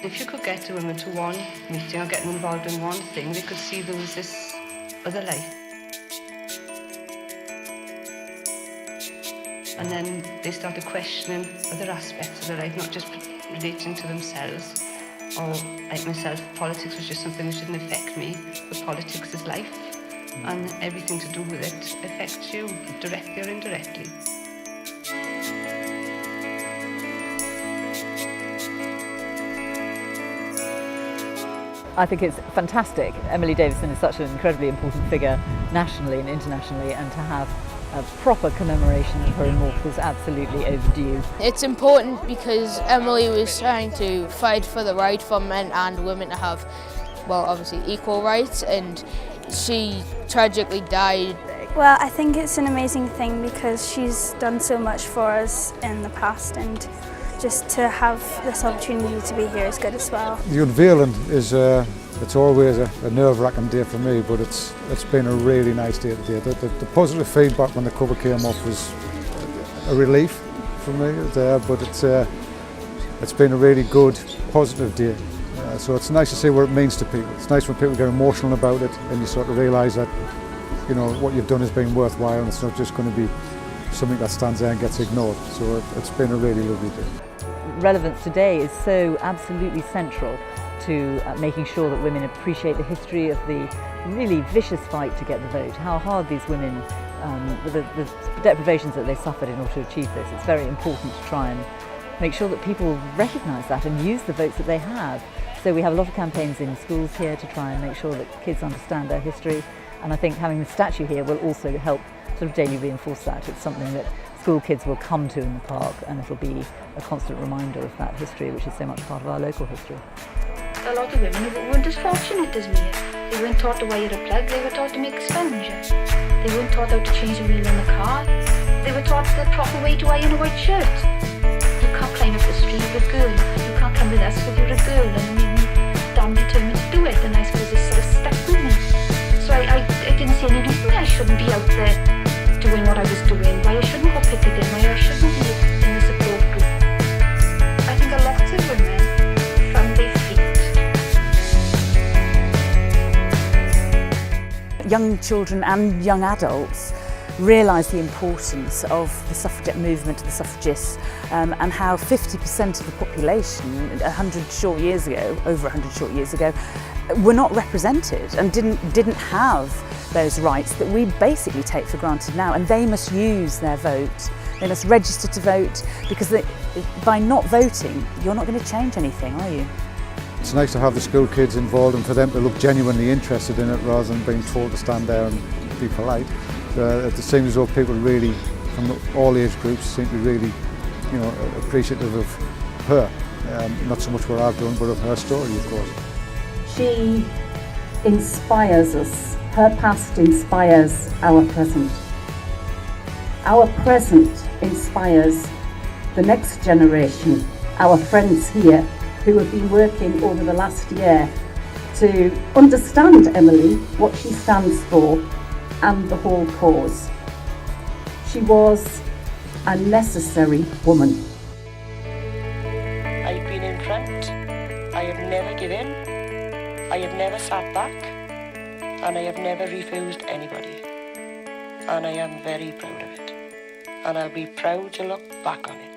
If you could get the women to one meeting or get them involved in one thing, they could see there was this other life. And then they started questioning other aspects of their life, not just relating to themselves. Or, like myself, politics was just something that didn't affect me, but politics is life. And everything to do with it affects you, directly or indirectly. I think it's fantastic. Emily Davison is such an incredibly important figure nationally and internationally, and to have a proper commemoration of her in Morpeth is absolutely overdue. It's important because Emily was trying to fight for the right for men and women to have, well, obviously equal rights, and she tragically died. Well, I think it's an amazing thing because she's done so much for us in the past, and just to have this opportunity to be here is good as well. The Unveiling is it's always a nerve-wracking day for me, but it's been a really nice day today. The positive feedback when the cover came off was a relief for me there, but it's been a really good, positive day. So it's nice to see what it means to people. It's nice when people get emotional about it and you sort of realise that, you know, what you've done has been worthwhile and it's not just going to be something that stands there and gets ignored. So it's been a really lovely day. Relevance today is so absolutely central to making sure that women appreciate the history of the really vicious fight to get the vote, how hard these women, the deprivations that they suffered in order to achieve this. It's very important to try and make sure that people recognise that and use the votes that they have. So we have a lot of campaigns in schools here to try and make sure that kids understand their history, and I think having the statue here will also help sort of daily reinforce that. It's something that school kids will come to in the park, and it'll be a constant reminder of that history, which is so much part of our local history. A lot of women weren't as fortunate as me. They weren't taught to wire a plug, they were taught to make a sponge. They weren't taught how to change a wheel in the car. They were taught the proper way to iron a white shirt. You can't climb up the street with a girl. You can't come with us because you're a girl, and me damn determined to do it, and I suppose this sort of stuck with me. So I didn't see any reason why I shouldn't be out there doing what I was doing, why I shouldn't go picketing, why I shouldn't be in the support group. I think a lot of women found their feet. Young children and young adults realise the importance of the suffragette movement, the suffragists, and how 50% of the population, 100 short years ago, over 100 short years ago, were not represented and didn't have those rights that we basically take for granted now, and they must use their vote. They must register to vote, because by not voting, you're not going to change anything, are you? It's nice to have the school kids involved and for them to look genuinely interested in it rather than being told to stand there and be polite. It seems as though people really, from all age groups, seem to be really, you know, appreciative of her. Not so much what I've done, but of her story, of course. She inspires us. Her past inspires our present. Our present inspires the next generation, our friends here who have been working over the last year to understand Emily, what she stands for, and the whole cause. She was a necessary woman. I've been in front, I have never given, I have never sat back, and I have never refused anybody. And I am very proud of it. And I'll be proud to look back on it.